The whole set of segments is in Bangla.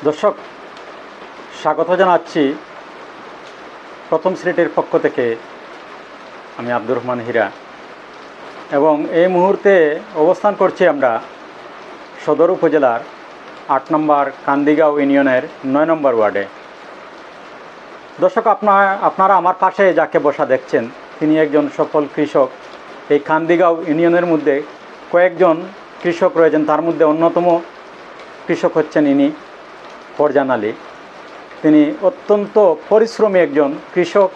দর্শক, স্বাগত জানাচ্ছি প্রথম সিলেটের পক্ষ থেকে। আমি আব্দুর রহমান হীরা এবং এই মুহূর্তে অবস্থান করছি আমরা সদর উপজেলার ৮ নম্বর কান্দিগাঁও ইউনিয়নের ৯ নম্বর ওয়ার্ডে। দর্শক, আপনারা আমার পাশে যাকে বসা দেখছেন তিনি একজন সফল কৃষক। এই কান্দিগাঁও ইউনিয়নের মধ্যে কয়েকজন কৃষক রয়েছেন, তার মধ্যে অন্যতম কৃষক হচ্ছেন ইনি ফরজান আলী। তিনি অত্যন্ত পরিশ্রমী একজন কৃষক।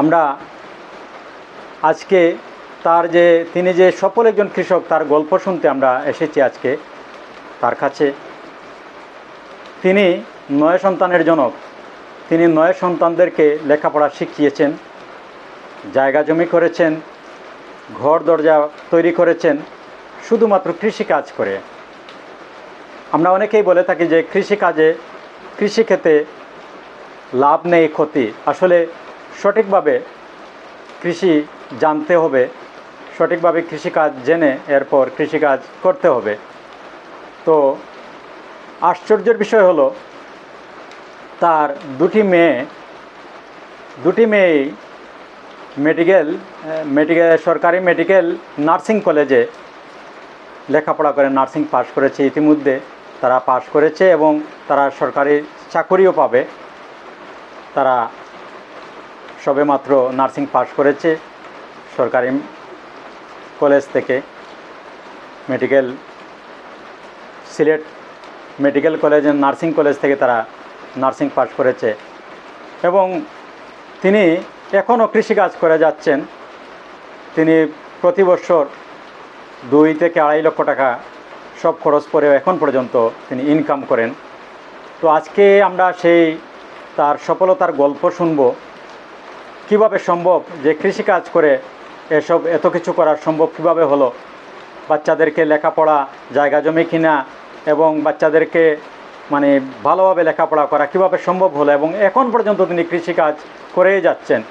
আমরা আজকে তিনি যে সফল একজন কৃষক তার গল্প শুনতে আমরা এসেছি আজকে তার কাছে। তিনি ৯ সন্তানের জনক। তিনি ৯ সন্তানদেরকে লেখাপড়া শিখিয়েছেন, জায়গা জমি করেছেন, ঘর দরজা তৈরি করেছেন শুধুমাত্র কৃষিকাজ করে। আমরা অনেকেই বলে থাকি যে কৃষিক্ষেত্রে লাভ নেই, ক্ষতি। আসলে সঠিকভাবে কৃষি জানতে হবে, সঠিকভাবে কৃষিকাজ জেনে এরপর কৃষিকাজ করতে হবে। তো আশ্চর্যের বিষয় হলো তার দুটি মেয়ে সরকারি মেডিকেল নার্সিং কলেজে লেখাপড়া করে নার্সিং পাশ করেছে। ইতিমধ্যে তারা পাশ করেছে এবং তারা সরকারি চাকরিও পাবে। তারা সবেমাত্র নার্সিং পাশ করেছে সরকারি কলেজ থেকে, Sylhet medical college nursing college থেকে তারা নার্সিং পাশ করেছে এবং তিনি এখনও কৃষিকাজ করে যাচ্ছেন। তিনি প্রতি বছর 2 থেকে 2.5 লক্ষ টাকা সব খরচ করেও এখন পর্যন্ত তিনি ইনকাম করেন। তো আজকে আমরা তার সফলতার গল্প শুনব। কিভাবে সম্ভব যে কৃষিকাজ করে এত কিছু করা সম্ভব কিভাবে হলো, বাচ্চাদেরকে লেখাপড়া, জায়গা জমি কিনা এবং বাচ্চাদেরকে ভালোভাবে লেখাপড়া করা কিভাবে সম্ভব হলো এবং এখন পর্যন্ত তিনি কৃষিকাজ করেই যাচ্ছেন।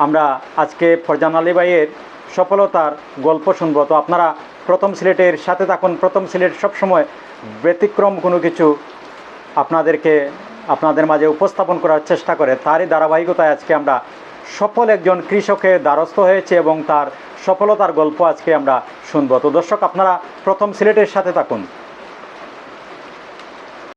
আমরা আজকে ফরজান আলী ভাইয়ের সফলতার গল্প শুনবো। তো আপনারা প্রথম সিলেটের সাথে থাকুন। প্রথম সিলেট সবসময় ব্যতিক্রম কোনো কিছু আপনাদের মাঝে উপস্থাপন করার চেষ্টা করে। তারই ধারাবাহিকতায় আজকে আমরা সফল একজন কৃষকের দ্বারস্থ হয়েছে এবং তার সফলতার গল্প আজকে আমরা শুনবো। তো দর্শক, আপনারা প্রথম সিলেটের সাথে থাকুন।